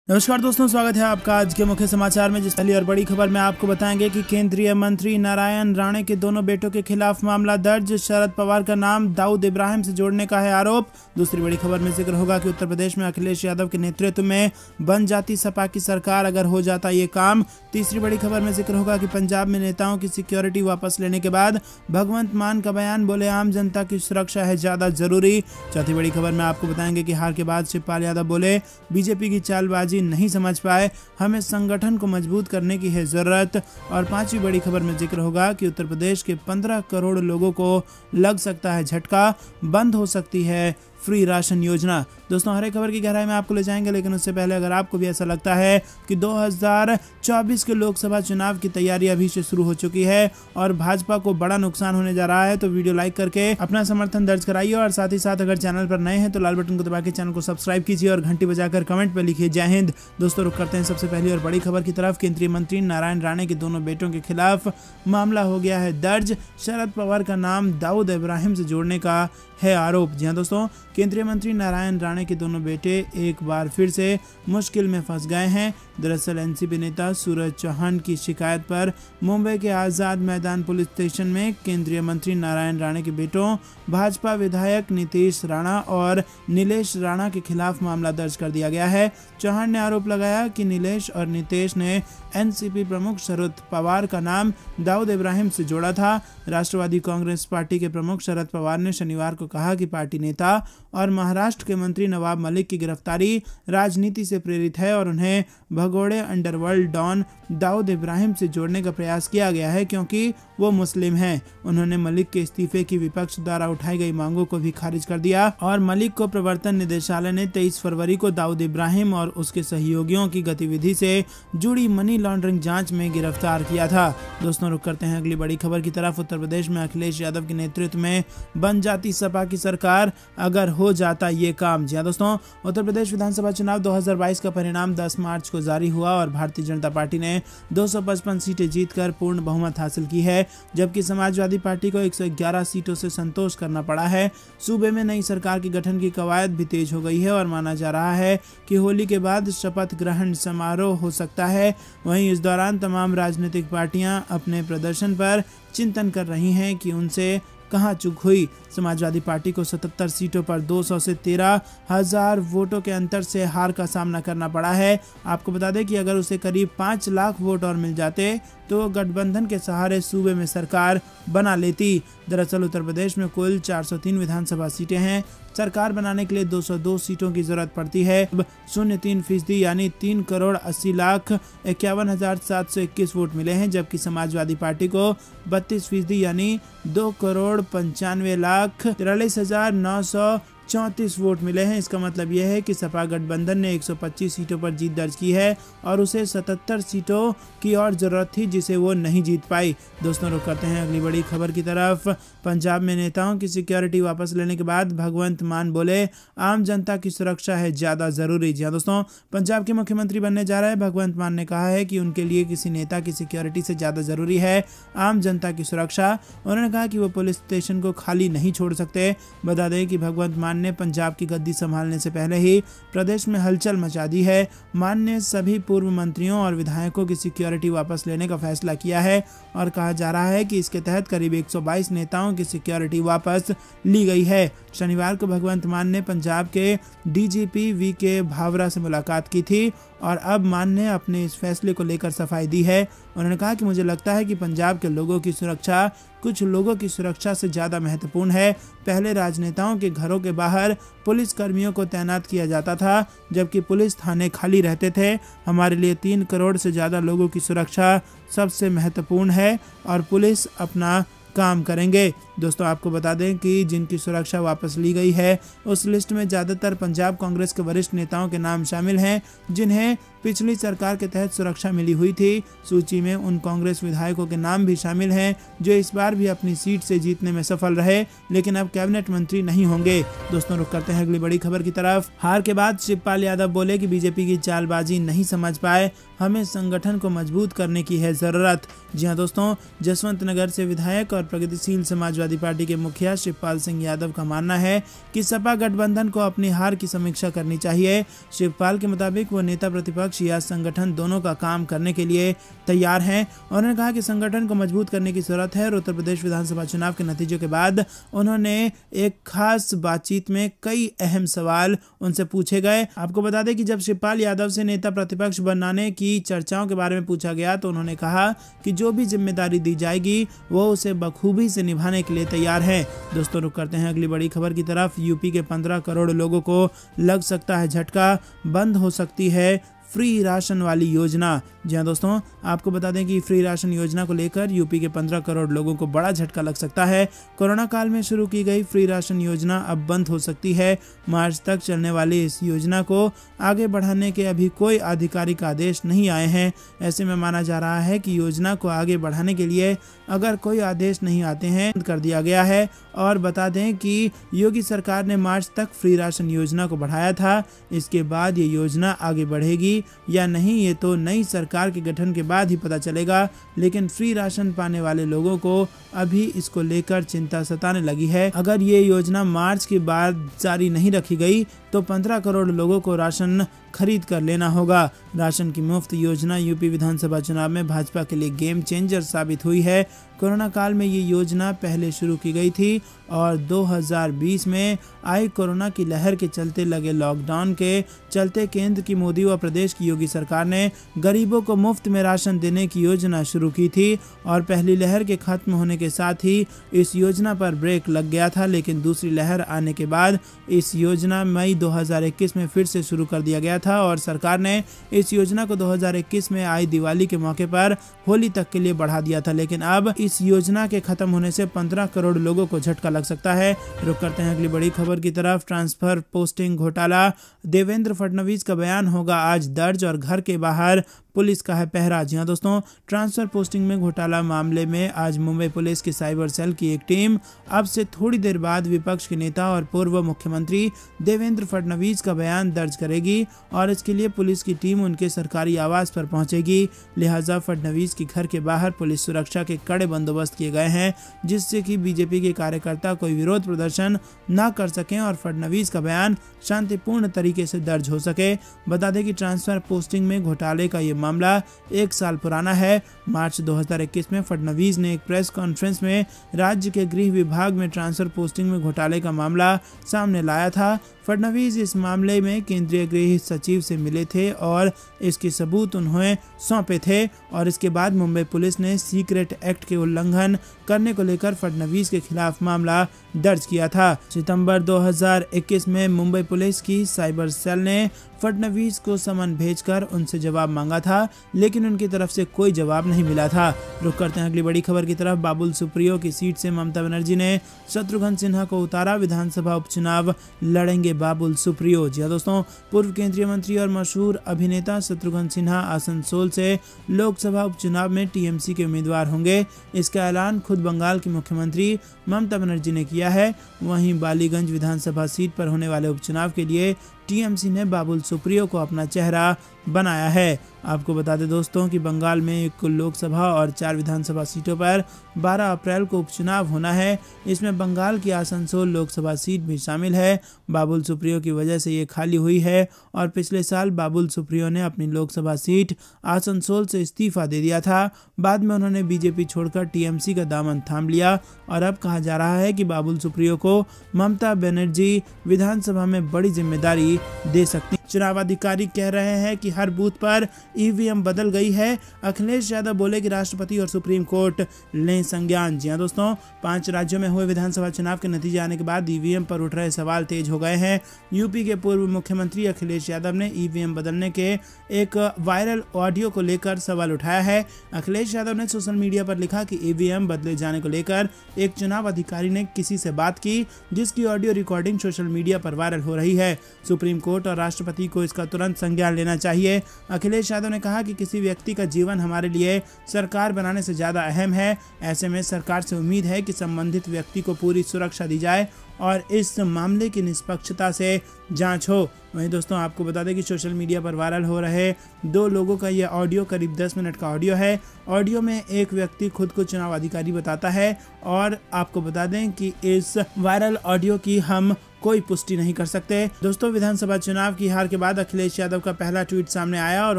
नमस्कार दोस्तों, स्वागत है आपका आज के मुख्य समाचार में। जिस पहली और बड़ी खबर में आपको बताएंगे कि केंद्रीय मंत्री नारायण राणे के दोनों बेटों के खिलाफ मामला दर्ज। शरद पवार का नाम दाऊद इब्राहिम से जोड़ने का है आरोप। दूसरी बड़ी खबर में जिक्र होगा कि उत्तर प्रदेश में अखिलेश यादव के नेतृत्व में बन जाती सपा की सरकार अगर हो जाता ये काम। तीसरी बड़ी खबर में जिक्र होगा कि पंजाब में नेताओं की सिक्योरिटी वापस लेने के बाद भगवंत मान का बयान, बोले आम जनता की सुरक्षा है ज्यादा जरूरी। चौथी बड़ी खबर में आपको बताएंगे कि हार के बाद शिवपाल यादव बोले बीजेपी की चालबाजी नहीं समझ पाए, हमें संगठन को मजबूत करने की है जरूरत। और पांचवी बड़ी खबर में जिक्र होगा कि उत्तर प्रदेश के 15 करोड़ लोगों को लग सकता है झटका, बंद हो सकती है फ्री राशन योजना। दोस्तों, हर एक खबर की गहराई में आपको ले जाएंगे, लेकिन उससे पहले अगर आपको भी ऐसा लगता है कि 2024 के लोकसभा चुनाव की तैयारी अभी से शुरू हो चुकी है और भाजपा को बड़ा नुकसान होने जा रहा है, तो वीडियो लाइक करके अपना समर्थन दर्ज कराइए। और साथ ही साथ अगर चैनल पर नए हैं तो लाल बटन को दबा के चैनल को सब्सक्राइब कीजिए और घंटी बजाकर कमेंट पर लिखिए जय हिंद। दोस्तों, रुक करते हैं सबसे पहली और बड़ी खबर की तरफ। केंद्रीय मंत्री नारायण राणे के दोनों बेटों के खिलाफ मामला हो गया है दर्ज। शरद पवार का नाम दाऊद इब्राहिम से जोड़ने का है आरोप। जी हाँ दोस्तों, केंद्रीय मंत्री नारायण राणे के दोनों बेटे एक बार फिर से मुश्किल में फंस गए हैं। दरअसल एनसीपी नेता सूरज चौहान की शिकायत पर मुंबई के आजाद मैदान पुलिस स्टेशन में केंद्रीय मंत्री नारायण राणे के बेटों भाजपा विधायक नीतीश राणा और नीलेश राणा के खिलाफ मामला दर्ज कर दिया गया है। चौहान ने आरोप लगाया कि नीलेश और नीतीश ने एनसीपी प्रमुख शरद पवार का नाम दाऊद इब्राहिम से जोड़ा था। राष्ट्रवादी कांग्रेस पार्टी के प्रमुख शरद पवार ने शनिवार को कहा कि पार्टी नेता और महाराष्ट्र के मंत्री नवाब मलिक की गिरफ्तारी राजनीति से प्रेरित है और उन्हें भगोड़े अंडरवर्ल्ड डॉन दाऊद इब्राहिम से जोड़ने का प्रयास किया गया है क्योंकि वो मुस्लिम हैं। उन्होंने मलिक के इस्तीफे की विपक्ष द्वारा उठाई गई मांगों को भी खारिज कर दिया और मलिक को प्रवर्तन निदेशालय ने 23 फरवरी को दाऊद इब्राहिम और उसके सहयोगियों की गतिविधि से जुड़ी मनी लॉन्ड्रिंग जांच में गिरफ्तार किया था। दोस्तों, रुक करते हैं अगली बड़ी खबर की तरफ। उत्तर प्रदेश में अखिलेश यादव के नेतृत्व में बन जाती सपा की सरकार अगर हो जाता ये काम। जी दोस्तों, उत्तर प्रदेश विधानसभा चुनाव 2022 का परिणाम 10 मार्च को जारी हुआ और भारतीय जनता पार्टी ने 255 सीटें जीतकर पूर्ण बहुमत हासिल की है, जबकि समाजवादी पार्टी को 111 सीटों से संतोष करना पड़ा है। सूबे में नई सरकार के गठन की कवायद भी तेज हो गई है और माना जा रहा है कि होली के बाद शपथ ग्रहण समारोह हो सकता है। वहीं इस दौरान तमाम राजनीतिक पार्टियां अपने प्रदर्शन पर चिंतन कर रही हैं कि उनसे कहां चूक हुई। समाजवादी पार्टी को 77 सीटों पर 200 से 13,000 वोटों के अंतर से हार का सामना करना पड़ा है। आपको बता दें कि अगर उसे करीब 5 लाख वोट और मिल जाते तो गठबंधन के सहारे सूबे में सरकार बना लेती। दरअसल उत्तर प्रदेश में कुल 403 विधानसभा सीटें हैं। सरकार बनाने के लिए 202 सीटों की जरूरत पड़ती है। 0.3% यानी 3,80,51,721 वोट मिले हैं, जबकि समाजवादी पार्टी को 32% यानी 2,95,43,934 वोट मिले हैं। इसका मतलब यह है कि सपा गठबंधन ने 125 सीटों पर जीत दर्ज की है और उसे 77 सीटों की और जरूरत थी जिसे वो नहीं जीत पाई। दोस्तों, रुक करते हैं अगली बड़ी खबर की तरफ। पंजाब में नेताओं की सिक्योरिटी वापस लेने के बाद भगवंत मान बोले आम जनता की सुरक्षा है ज्यादा जरूरी। जी दोस्तों, पंजाब के मुख्यमंत्री बनने जा रहे भगवंत मान ने कहा है कि उनके लिए किसी नेता की सिक्योरिटी से ज्यादा जरूरी है आम जनता की सुरक्षा। उन्होंने कहा कि वो पुलिस स्टेशन को खाली नहीं छोड़ सकते। बता दें कि भगवंत मान ने पंजाब की गद्दी संभालने से पहले ही प्रदेश में हलचल मचा दी है। मान ने सभी पूर्व मंत्रियों और विधायकों की सिक्योरिटी वापस लेने का फैसला किया है और कहा जा रहा है कि इसके तहत करीब 122 नेताओं की सिक्योरिटी वापस ली गई है। शनिवार को भगवंत मान ने पंजाब के डीजीपी वीके भावरा से मुलाकात की थी और अब मान ने अपने इस फैसले को लेकर सफाई दी है। उन्होंने कहा कि मुझे लगता है कि पंजाब के लोगों की सुरक्षा कुछ लोगों की सुरक्षा से ज़्यादा महत्वपूर्ण है। पहले राजनेताओं के घरों के बाहर पुलिस कर्मियों को तैनात किया जाता था, जबकि पुलिस थाने खाली रहते थे। हमारे लिए 3 करोड़ से ज़्यादा लोगों की सुरक्षा सबसे महत्वपूर्ण है और पुलिस अपना काम करेंगे। दोस्तों, आपको बता दें कि जिनकी सुरक्षा वापस ली गई है उस लिस्ट में ज़्यादातर पंजाब कांग्रेस के वरिष्ठ नेताओं के नाम शामिल हैं, जिन्हें पिछली सरकार के तहत सुरक्षा मिली हुई थी। सूची में उन कांग्रेस विधायकों के नाम भी शामिल हैं जो इस बार भी अपनी सीट से जीतने में सफल रहे, लेकिन अब कैबिनेट मंत्री नहीं होंगे। दोस्तों, रुक करते हैं अगली बड़ी खबर की तरफ। हार के बाद शिवपाल यादव बोले कि बीजेपी की चालबाजी नहीं समझ पाए, हमें संगठन को मजबूत करने की है जरूरत। जी हां दोस्तों, जसवंत नगर से विधायक और प्रगतिशील समाजवादी पार्टी के मुखिया शिवपाल सिंह यादव का मानना है कि सपा गठबंधन को अपनी हार की समीक्षा करनी चाहिए। शिवपाल के मुताबिक वो नेता प्रतिपक्ष या संगठन दोनों का काम करने के लिए तैयार हैं। उन्होंने कहा कि संगठन को मजबूत करने की जरूरत है और उत्तर प्रदेश विधानसभा चुनाव के नतीजों के बाद उन्होंने एक खास बातचीत में कई अहम सवाल उनसे पूछे गए। आपको बता दें कि जब शिवपाल यादव से नेता प्रतिपक्ष बनाने की चर्चाओं के बारे में पूछा गया तो उन्होंने कहा कि जो भी जिम्मेदारी दी जाएगी वो उसे बखूबी से निभाने के लिए तैयार है। दोस्तों, रुक करते हैं अगली बड़ी खबर की तरफ। यूपी के 15 करोड़ लोगों को लग सकता है झटका, बंद हो सकती है फ्री राशन वाली योजना। जी हाँ दोस्तों, आपको बता दें कि फ्री राशन योजना को लेकर यूपी के 15 करोड़ लोगों को बड़ा झटका लग सकता है। कोरोना काल में शुरू की गई फ्री राशन योजना अब बंद हो सकती है। मार्च तक चलने वाली इस योजना को आगे बढ़ाने के अभी कोई आधिकारिक आदेश नहीं आए हैं। ऐसे में माना जा रहा है कि योजना को आगे बढ़ाने के लिए अगर कोई आदेश नहीं आते हैं बंद कर दिया गया है। और बता दें कि योगी सरकार ने मार्च तक फ्री राशन योजना को बढ़ाया था। इसके बाद ये योजना आगे बढ़ेगी या नहीं ये तो नई सरकार के गठन के बाद ही पता चलेगा, लेकिन फ्री राशन पाने वाले लोगों को अभी इसको लेकर चिंता सताने लगी है। अगर ये योजना मार्च के बाद जारी नहीं रखी गई तो 15 करोड़ लोगों को राशन खरीद कर लेना होगा। राशन की मुफ्त योजना यूपी विधानसभा चुनाव में भाजपा के लिए गेम चेंजर साबित हुई है। कोरोना काल में ये योजना पहले शुरू की गई थी और 2020 में आई कोरोना की लहर के चलते लगे लॉकडाउन के चलते केंद्र की मोदी व प्रदेश की योगी सरकार ने गरीबों को मुफ्त में राशन देने की योजना शुरू की थी और पहली लहर के खत्म होने के साथ ही इस योजना पर ब्रेक लग गया था। लेकिन दूसरी लहर आने के बाद इस योजना मई 2021 में फिर से शुरू कर दिया गया था और सरकार ने इस योजना को 2021 में आई दिवाली के मौके पर होली तक के लिए बढ़ा दिया था। लेकिन अब इस योजना के खत्म होने से 15 करोड़ लोगों को झटका लग सकता है। रुक करते हैं अगली बड़ी खबर की तरफ। ट्रांसफर पोस्टिंग घोटाला, देवेंद्र फडणवीस का बयान होगा आज दर्ज और घर के बाहर पुलिस का है पहरा। जी हाँ दोस्तों, ट्रांसफर पोस्टिंग में घोटाला मामले में आज मुंबई पुलिस की साइबर सेल की एक टीम अब से थोड़ी देर बाद विपक्ष के नेता और पूर्व मुख्यमंत्री देवेंद्र फडणवीस का बयान दर्ज करेगी और इसके लिए पुलिस की टीम उनके सरकारी आवास पर पहुंचेगी। लिहाजा फडणवीस के घर के बाहर पुलिस सुरक्षा के कड़े बंदोबस्त किए गए हैं जिससे कि बीजेपी के कार्यकर्ता कोई विरोध प्रदर्शन न कर सकें और फडणवीस का बयान शांतिपूर्ण तरीके से दर्ज हो सके। बता दें कि ट्रांसफर पोस्टिंग में घोटाले का ये मामला 1 साल पुराना है। मार्च 2021 में फडणवीस ने एक प्रेस कॉन्फ्रेंस में राज्य के गृह विभाग में ट्रांसफर पोस्टिंग में घोटाले का मामला सामने लाया था। फडणवीस इस मामले में केंद्रीय गृह सचिव से मिले थे और इसके सबूत उन्हें सौंपे थे और इसके बाद मुंबई पुलिस ने सीक्रेट एक्ट के उल्लंघन करने को लेकर फडणवीस के खिलाफ मामला दर्ज किया था। सितंबर 2021 में मुंबई पुलिस की साइबर सेल ने फडणवीस को समन भेजकर उनसे जवाब मांगा था, लेकिन उनकी तरफ से कोई जवाब नहीं मिला था। रुक करते हैं अगली बड़ी खबर की तरफ। बाबुल सुप्रियो की सीट से ममता बनर्जी ने शत्रुघ्न सिन्हा को उतारा, विधानसभा उपचुनाव लड़ेंगे बाबुल सुप्रियो। जी दोस्तों, पूर्व केंद्रीय मंत्री और मशहूर अभिनेता शत्रुघ्न सिन्हा आसनसोल से लोकसभा उपचुनाव में टीएमसी के उम्मीदवार होंगे। इसका ऐलान खुद बंगाल की मुख्यमंत्री ममता बनर्जी ने किया है। वहीं बालीगंज विधानसभा सीट पर होने वाले उपचुनाव के लिए टीएमसी ने बाबुल सुप्रियो को अपना चेहरा बनाया है। आपको बता दें दोस्तों कि बंगाल में एक लोकसभा और 4 विधानसभा सीटों पर 12 अप्रैल को उपचुनाव होना है। इसमें बंगाल की आसनसोल लोकसभा सीट भी शामिल है। बाबुल सुप्रियो की वजह से ये खाली हुई है और पिछले साल बाबुल सुप्रियो ने अपनी लोकसभा सीट आसनसोल से इस्तीफा दे दिया था। बाद में उन्होंने बीजेपी छोड़कर टीएमसी का दामन थाम लिया और अब कहा जा रहा है कि बाबुल सुप्रियो को ममता बनर्जी विधानसभा में बड़ी जिम्मेदारी दे सकती। चुनाव अधिकारी कह रहे हैं कि हर बूथ पर ईवीएम बदल गई है। अखिलेश यादव बोले कि राष्ट्रपति और सुप्रीम कोर्ट लें संज्ञान। जी हां दोस्तों, 5 राज्यों में हुए विधानसभा चुनाव के नतीजे आने के बाद ईवीएम पर उठ रहे सवाल तेज हो गए हैं। यूपी के पूर्व मुख्यमंत्री अखिलेश यादव ने ईवीएम बदलने के एक वायरल ऑडियो को लेकर सवाल उठाया है। अखिलेश यादव ने सोशल मीडिया पर लिखा कि ईवीएम बदले जाने को लेकर एक चुनाव अधिकारी ने किसी से बात की जिसकी ऑडियो रिकॉर्डिंग सोशल मीडिया पर वायरल हो रही है। सुप्रीम कोर्ट और राष्ट्रपति पार्टी को इसका तुरंत संज्ञान लेना चाहिए। अखिलेश यादव ने कहा कि किसी व्यक्ति का जीवन हमारे लिए सरकार बनाने से ज़्यादा अहम है। ऐसे में सरकार से उम्मीद है कि संबंधित व्यक्ति को पूरी सुरक्षा दी जाए और इस मामले की निष्पक्षता से जांच हो। वहीं दोस्तों आपको बता दें कि सोशल मीडिया पर वायरल हो रहे 2 लोगों का ये ऑडियो करीब 10 मिनट का ऑडियो है। ऑडियो में एक व्यक्ति खुद को चुनाव अधिकारी बताता है और आपको बता दें कि इस वायरल ऑडियो की हम कोई पुष्टि नहीं कर सकते। दोस्तों विधानसभा चुनाव की हार के बाद अखिलेश यादव का पहला ट्वीट सामने आया और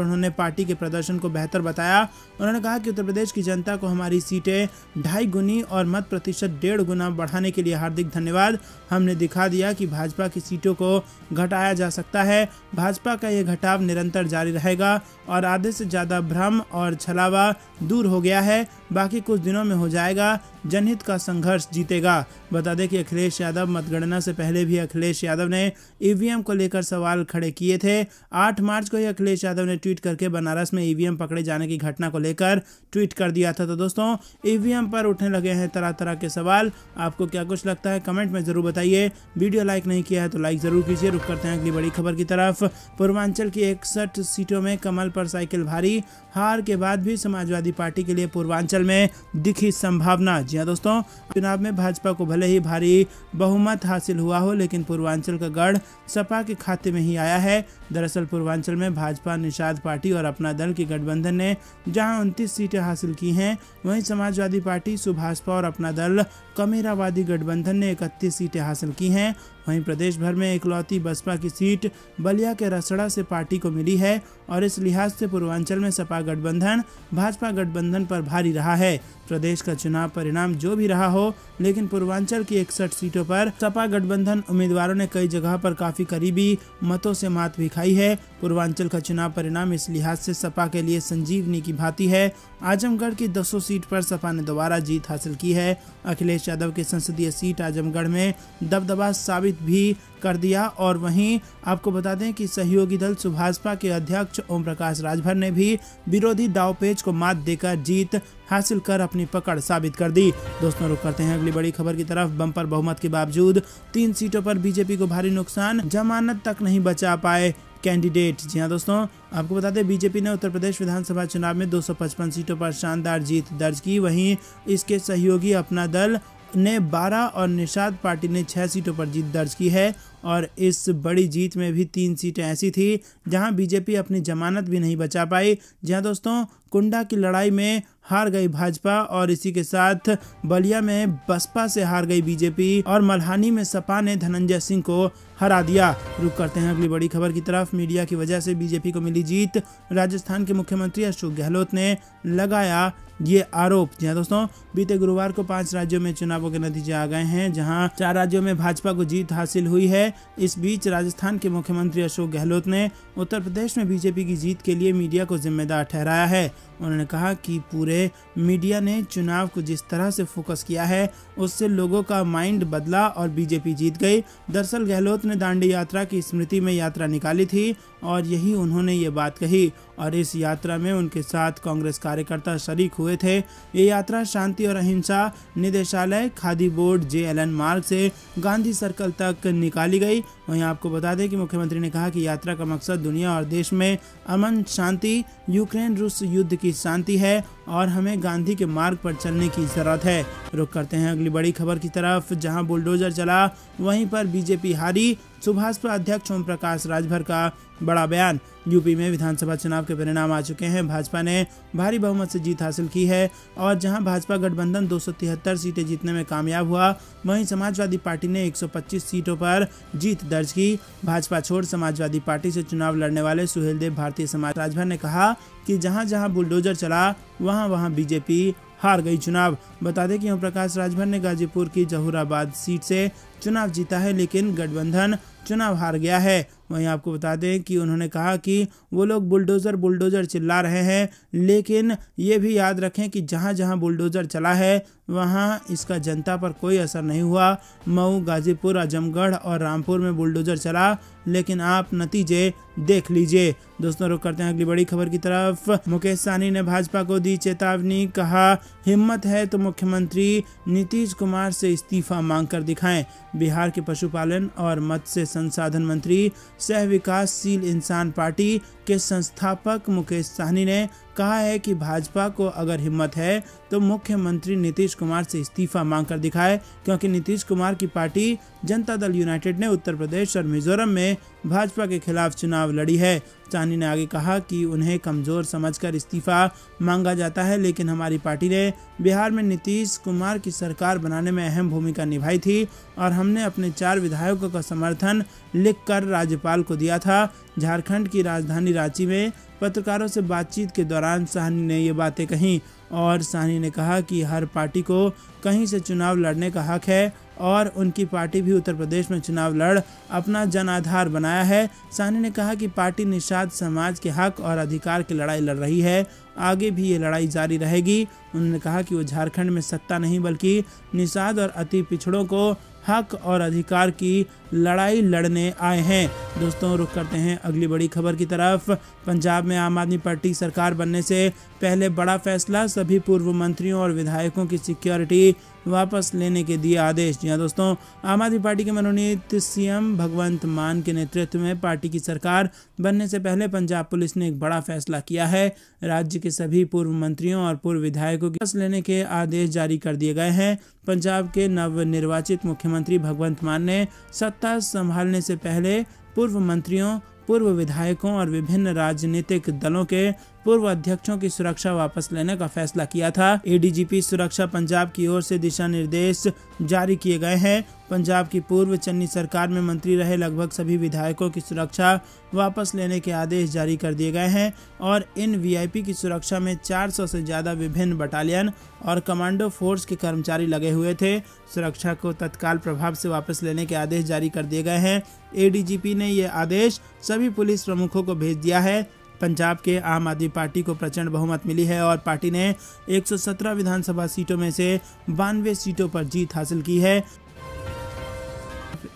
उन्होंने पार्टी के प्रदर्शन को बेहतर बताया। उन्होंने कहा कि उत्तर प्रदेश की जनता को हमारी सीटें 2.5 गुनी और मत प्रतिशत 1.5 गुना बढ़ाने के लिए हार्दिक धन्यवाद। हमने दिखा दिया कि भाजपा की सीटों को घटाया जा सकता है। भाजपा का ये घटाव निरंतर जारी रहेगा और आधे से ज़्यादा भ्रम और छलावा दूर हो गया है। बाकी कुछ दिनों में हो जाएगा। जनहित का संघर्ष जीतेगा। बता दें कि अखिलेश यादव मतगणना से पहले भी अखिलेश यादव ने ईवीएम को लेकर सवाल खड़े किए थे। 8 मार्च को ही अखिलेश यादव ने ट्वीट करके बनारस में ईवीएम पकड़े जाने की घटना को लेकर ट्वीट कर दिया था। तो दोस्तों ईवीएम पर उठने लगे हैं तरह तरह के सवाल। आपको क्या कुछ लगता है कमेंट में जरूर बताइए। वीडियो लाइक नहीं किया है तो लाइक जरूर कीजिए। रुक करते हैं अगली बड़ी खबर की तरफ। पूर्वांचल की 61 सीटों में कमल पर साइकिल भारी। हार के बाद भी समाजवादी पार्टी के लिए पूर्वांचल में दिखी संभावना। जी हाँ दोस्तों, चुनाव में भाजपा को भले ही भारी बहुमत हासिल हुआ हो लेकिन पूर्वांचल का गढ़ सपा के खाते में ही आया है। दरअसल पूर्वांचल में भाजपा, निषाद पार्टी और अपना दल की गठबंधन ने जहां 29 सीटें हासिल की हैं, वहीं समाजवादी पार्टी, सुभाषपा और अपना दल कमेरावादी गठबंधन ने 31 सीटें हासिल की हैं। वहीं प्रदेश भर में इकलौती बसपा की सीट बलिया के रसड़ा से पार्टी को मिली है और इस लिहाज से पूर्वांचल में सपा गठबंधन भाजपा गठबंधन पर भारी रहा है। प्रदेश का चुनाव परिणाम जो भी रहा हो लेकिन पूर्वांचल की 61 सीटों पर सपा गठबंधन उम्मीदवारों ने कई जगह पर काफी करीबी मतों से मात भी खाई है। पूर्वांचल का चुनाव परिणाम इस लिहाज से सपा के लिए संजीवनी की भांति है। आजमगढ़ की 200 सीट पर सपा ने दोबारा जीत हासिल की है। अखिलेश यादव की संसदीय सीट आजमगढ़ में दबदबा साबित भी कर दिया। और वहीं आपको बता दें कि सहयोगी दल सुभाषपा के अध्यक्ष ओम प्रकाश राजभर ने भी विरोधी दावपेच को मात देकर जीत हासिल कर अपनी पकड़ साबित कर दी। दोस्तों रुक करते हैं अगली बड़ी खबर की तरफ। बम्पर बहुमत के बावजूद 3 सीटों पर बीजेपी को भारी नुकसान, जमानत तक नहीं बचा पाए कैंडिडेट। जी हाँ दोस्तों, आपको बता दें बीजेपी ने उत्तर प्रदेश विधानसभा चुनाव में 255 सीटों पर शानदार जीत दर्ज की। वहीं इसके सहयोगी अपना दल ने 12 और निषाद पार्टी ने 6 सीटों पर जीत दर्ज की है। और इस बड़ी जीत में भी 3 सीटें ऐसी थी जहां बीजेपी अपनी जमानत भी नहीं बचा पाई। जहां दोस्तों कुंडा की लड़ाई में हार गई भाजपा और इसी के साथ बलिया में बसपा से हार गई बीजेपी और मल्हानी में सपा ने धनंजय सिंह को हरा दिया। रुक करते हैं अगली बड़ी खबर की तरफ। मीडिया की वजह से बीजेपी को मिली जीत, राजस्थान के मुख्यमंत्री अशोक गहलोत ने लगाया ये आरोप। जी दोस्तों, बीते गुरुवार को 5 राज्यों में चुनावों के नतीजे आ गए हैं जहां 4 राज्यों में भाजपा को जीत हासिल हुई है। इस बीच राजस्थान के मुख्यमंत्री अशोक गहलोत ने उत्तर प्रदेश में बीजेपी की जीत के लिए मीडिया को जिम्मेदार ठहराया है। उन्होंने कहा कि पूरे मीडिया ने चुनाव को जिस तरह से फोकस किया है उससे लोगों का माइंड बदला और बीजेपी जीत गई। दरअसल गहलोत ने दांडी यात्रा की स्मृति में यात्रा निकाली थी और यही उन्होंने ये बात कही और इस यात्रा में उनके साथ कांग्रेस कार्यकर्ता शरीक हुए थे। ये यात्रा शांति और अहिंसा निदेशालय, खादी बोर्ड, JLN मार्ग से गांधी सर्कल तक निकाली गई। वहीं आपको बता दें कि मुख्यमंत्री ने कहा कि यात्रा का मकसद दुनिया और देश में अमन, शांति, यूक्रेन रूस युद्ध की शांति है और हमें गांधी के मार्ग पर चलने की जरूरत है। रुक करते हैं अगली बड़ी खबर की तरफ। जहां बुलडोजर चला वहीं पर बीजेपी हारी, सुभाषपा अध्यक्ष ओम प्रकाश राजभर का बड़ा बयान। यूपी में विधानसभा चुनाव के परिणाम आ चुके हैं। भाजपा ने भारी बहुमत से जीत हासिल की है और जहां भाजपा गठबंधन 273 सीटें जीतने में कामयाब हुआ, वहीं समाजवादी पार्टी ने 125 सीटों पर जीत दर्ज की। भाजपा छोड़ समाजवादी पार्टी से चुनाव लड़ने वाले सुहेलदेव भारतीय समाज राजभर ने कहा कि जहां जहां बुलडोजर चला वहां वहां बीजेपी हार गई चुनाव। बता दें कि ओम प्रकाश राजभर ने गाजीपुर की जहूराबाद सीट से चुनाव जीता है लेकिन गठबंधन चुनाव हार गया है। वहीं आपको बता दें कि उन्होंने कहा कि वो लोग बुलडोजर बुलडोजर चिल्ला रहे हैं लेकिन ये भी याद रखें कि जहां जहां बुलडोजर चला है वहां इसका जनता पर कोई असर नहीं हुआ। मऊ, गाजीपुर, आजमगढ़ और रामपुर में बुलडोजर चला लेकिन आप नतीजे देख लीजिए। दोस्तों रुक करते हैं अगली बड़ी खबर की तरफ। मुकेश सहनी ने भाजपा को दी चेतावनी, कहा हिम्मत है तो मुख्यमंत्री नीतीश कुमार से इस्तीफा मांग कर दिखाएं। बिहार के पशुपालन और मत्स्य संसाधन मंत्री सह विकासशील इंसान पार्टी के संस्थापक मुकेश सहनी ने कहा है कि भाजपा को अगर हिम्मत है तो मुख्यमंत्री नीतीश कुमार से इस्तीफा मांगकर दिखाए, क्योंकि नीतीश कुमार की पार्टी जनता दल यूनाइटेड ने उत्तर प्रदेश और मिजोरम में भाजपा के खिलाफ चुनाव लड़ी है। सहनी ने आगे कहा कि उन्हें कमजोर समझकर इस्तीफा मांगा जाता है, लेकिन हमारी पार्टी ने बिहार में नीतीश कुमार की सरकार बनाने में अहम भूमिका निभाई थी और हमने अपने 4 विधायकों का समर्थन लिखकर राज्यपाल को दिया था। झारखंड की राजधानी रांची में पत्रकारों से बातचीत के दौरान सहनी ने ये बातें कही और सहनी ने कहा कि हर पार्टी को कहीं से चुनाव लड़ने का हक है और उनकी पार्टी भी उत्तर प्रदेश में चुनाव लड़ अपना जनाधार बनाया है। सहनी ने कहा कि पार्टी निषाद समाज के हक और अधिकार की लड़ाई लड़ रही है, आगे भी ये लड़ाई जारी रहेगी। उन्होंने कहा कि वो झारखंड में सत्ता नहीं बल्कि निषाद और अति पिछड़ों को हक और अधिकार की लड़ाई लड़ने आए हैं। दोस्तों, रुक करते हैं अगली बड़ी खबर की तरफ। पंजाब में आम आदमी पार्टी सरकार बनने से पहले बड़ा फैसला, सभी पूर्व मंत्रियों और विधायकों की सिक्योरिटी वापस लेने के दिए आदेश। जी हाँ दोस्तों, आम आदमी पार्टी के मनोनीत सीएम भगवंत मान के नेतृत्व में पार्टी की सरकार बनने से पहले पंजाब पुलिस ने एक बड़ा फैसला किया है। राज्य के सभी पूर्व मंत्रियों और पूर्व विधायकों की वापस लेने के आदेश जारी कर दिए गए हैं। पंजाब के नवनिर्वाचित मुख्यमंत्री भगवंत मान ने सत्ता संभालने से पहले पूर्व मंत्रियों, पूर्व विधायकों और विभिन्न राजनीतिक दलों के पूर्व अध्यक्षों की सुरक्षा वापस लेने का फैसला किया था। एडीजीपी सुरक्षा पंजाब की ओर से दिशा निर्देश जारी किए गए हैं। पंजाब की पूर्व चन्नी सरकार में मंत्री रहे लगभग सभी विधायकों की सुरक्षा वापस लेने के आदेश जारी कर दिए गए हैं और इन वीआईपी की सुरक्षा में 400 से ज्यादा विभिन्न बटालियन और कमांडो फोर्स के कर्मचारी लगे हुए थे। सुरक्षा को तत्काल प्रभाव से वापस लेने के आदेश जारी कर दिए गए हैं। एडीजीपी ने ये आदेश सभी पुलिस प्रमुखों को भेज दिया है। पंजाब के आम आदमी पार्टी को प्रचंड बहुमत मिली है और पार्टी ने 117 विधानसभा सीटों में से 92 सीटों पर जीत हासिल की है।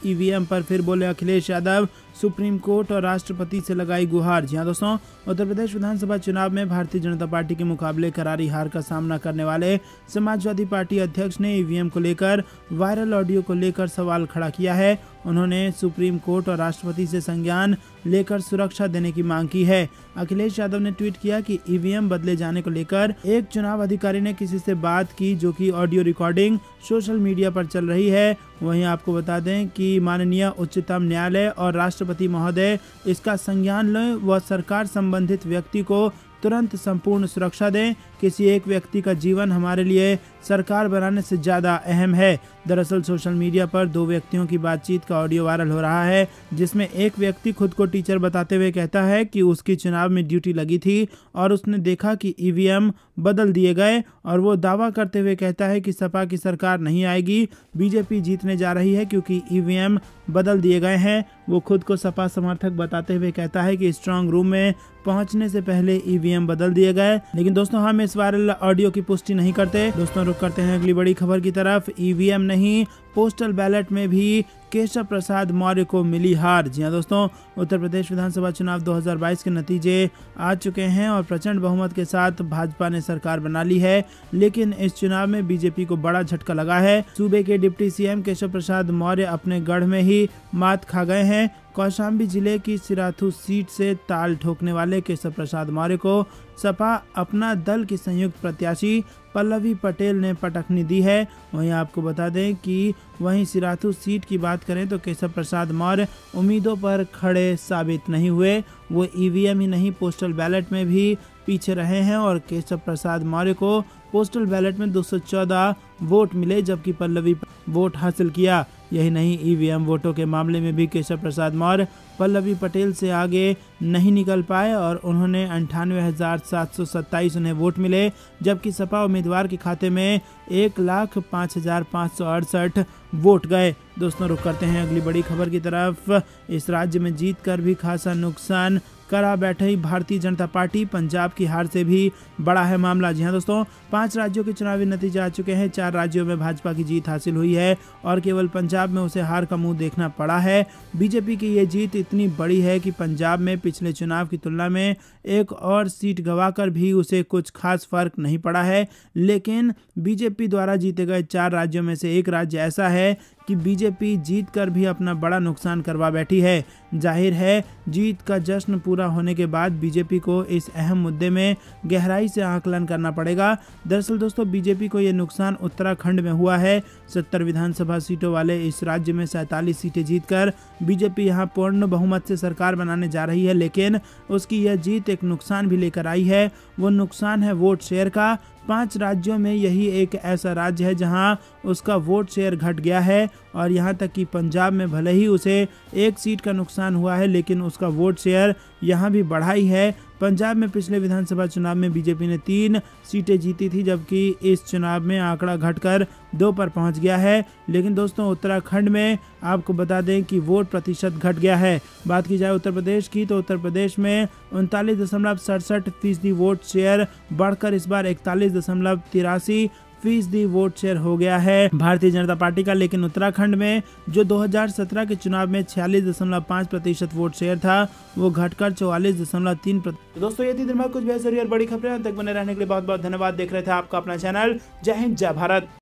ईवीएम पर फिर बोले अखिलेश यादव, सुप्रीम कोर्ट और राष्ट्रपति से लगाई गुहार। जी हाँ दोस्तों, उत्तर प्रदेश विधानसभा चुनाव में भारतीय जनता पार्टी के मुकाबले करारी हार का सामना करने वाले समाजवादी पार्टी अध्यक्ष ने ईवीएम को लेकर वायरल ऑडियो को लेकर सवाल खड़ा किया है। उन्होंने सुप्रीम कोर्ट और राष्ट्रपति से संज्ञान लेकर सुरक्षा देने की मांग की है। अखिलेश यादव ने ट्वीट किया कि ईवीएम बदले जाने को लेकर एक चुनाव अधिकारी ने किसी से बात की, जो कि ऑडियो रिकॉर्डिंग सोशल मीडिया पर चल रही है। वहीं आपको बता दें कि माननीय उच्चतम न्यायालय और राष्ट्रपति महोदय इसका संज्ञान लें व सरकार संबंधित व्यक्ति को तुरंत संपूर्ण सुरक्षा दें। किसी एक व्यक्ति का जीवन हमारे लिए सरकार बनाने से ज़्यादा अहम है। दरअसल सोशल मीडिया पर 2 व्यक्तियों की बातचीत का ऑडियो वायरल हो रहा है, जिसमें एक व्यक्ति खुद को टीचर बताते हुए कहता है कि उसकी चुनाव में ड्यूटी लगी थी और उसने देखा कि ईवीएम बदल दिए गए और वो दावा करते हुए कहता है कि सपा की सरकार नहीं आएगी, बीजेपी जीतने जा रही है क्योंकि ईवीएम बदल दिए गए हैं। वो खुद को सपा समर्थक बताते हुए कहता है कि स्ट्रांग रूम में पहुंचने से पहले ईवीएम बदल दिए गए। लेकिन दोस्तों, हम इस वायरल ऑडियो की पुष्टि नहीं करते। दोस्तों, रुक करते हैं अगली बड़ी खबर की तरफ। ईवीएम नहीं, पोस्टल बैलेट में भी केशव प्रसाद मौर्य को मिली हार। जी हाँ दोस्तों, उत्तर प्रदेश विधानसभा चुनाव 2022 के नतीजे आ चुके हैं और प्रचंड बहुमत के साथ भाजपा ने सरकार बना ली है, लेकिन इस चुनाव में बीजेपी को बड़ा झटका लगा है। सूबे के डिप्टी सीएम केशव प्रसाद मौर्य अपने गढ़ में ही मात खा गए हैं। कौशाम्बी जिले की सिराथू सीट से ताल ठोकने वाले केशव प्रसाद मौर्य को सपा अपना दल की संयुक्त प्रत्याशी पल्लवी पटेल ने पटखनी दी है। वहीं आपको बता दें कि वहीं सिराथू सीट की बात करें तो केशव प्रसाद मौर्य उम्मीदों पर खड़े साबित नहीं हुए। वो ईवीएम ही नहीं, पोस्टल बैलेट में भी पीछे रहे हैं और केशव प्रसाद मौर्य को पोस्टल बैलेट में 214 वोट मिले, जबकि पल्लवी वोट हासिल किया। यही नहीं, ईवीएम वोटों के मामले में भी केशव प्रसाद मौर्य पल्लवी पटेल से आगे नहीं निकल पाए और उन्होंने 98,727 उन्हें वोट मिले, जबकि सपा उम्मीदवार के खाते में 1,05,568 वोट गए। दोस्तों, रुक करते हैं अगली बड़ी खबर की तरफ। इस राज्य में जीतकर भी खासा नुकसान करा बैठे भारतीय जनता पार्टी, पंजाब की हार से भी बड़ा है मामला। जी हाँ दोस्तों, 5 राज्यों के चुनावी नतीजे आ चुके हैं। 4 राज्यों में भाजपा की जीत हासिल हुई है और केवल पंजाब में उसे हार का मुंह देखना पड़ा है। बीजेपी की ये जीत इतनी बड़ी है कि पंजाब में पिछले चुनाव की तुलना में एक और सीट गंवाकर भी उसे कुछ खास फर्क नहीं पड़ा है। लेकिन बीजेपी द्वारा जीते गए 4 राज्यों में से एक राज्य ऐसा है कि बीजेपी जीत कर भी अपना बड़ा नुकसान करवा बैठी है। जाहिर है जीत का जश्न पूरा होने के बाद बीजेपी को इस अहम मुद्दे में गहराई से आकलन करना पड़ेगा। दरअसल दोस्तों, बीजेपी को ये नुकसान उत्तराखंड में हुआ है। 70 विधानसभा सीटों वाले इस राज्य में 47 सीटें जीतकर बीजेपी यहां पूर्ण बहुमत से सरकार बनाने जा रही है, लेकिन उसकी यह जीत एक नुकसान भी लेकर आई है। वो नुकसान है वोट शेयर का। 5 राज्यों में यही एक ऐसा राज्य है जहां उसका वोट शेयर घट गया है, और यहां तक कि पंजाब में भले ही उसे 1 सीट का नुकसान हुआ है, लेकिन उसका वोट शेयर यहां भी बढ़ा ही है। पंजाब में पिछले विधानसभा चुनाव में बीजेपी ने 3 सीटें जीती थी, जबकि इस चुनाव में आंकड़ा घटकर 2 पर पहुंच गया है। लेकिन दोस्तों, उत्तराखंड में आपको बता दें कि वोट प्रतिशत घट गया है। बात की जाए उत्तर प्रदेश की, तो उत्तर प्रदेश में 39.67% वोट शेयर बढ़कर इस बार 41.83% वोट शेयर हो गया है भारतीय जनता पार्टी का। लेकिन उत्तराखंड में जो 2017 के चुनाव में 46.5% वोट शेयर था, वो घटकर 44.3%। तो दोस्तों, ये थी दिन भर कुछ बेहतरीन और बड़ी खबरें। तक बने रहने के लिए बहुत बहुत धन्यवाद। देख रहे थे आपका अपना चैनल जय हिंद जय भारत।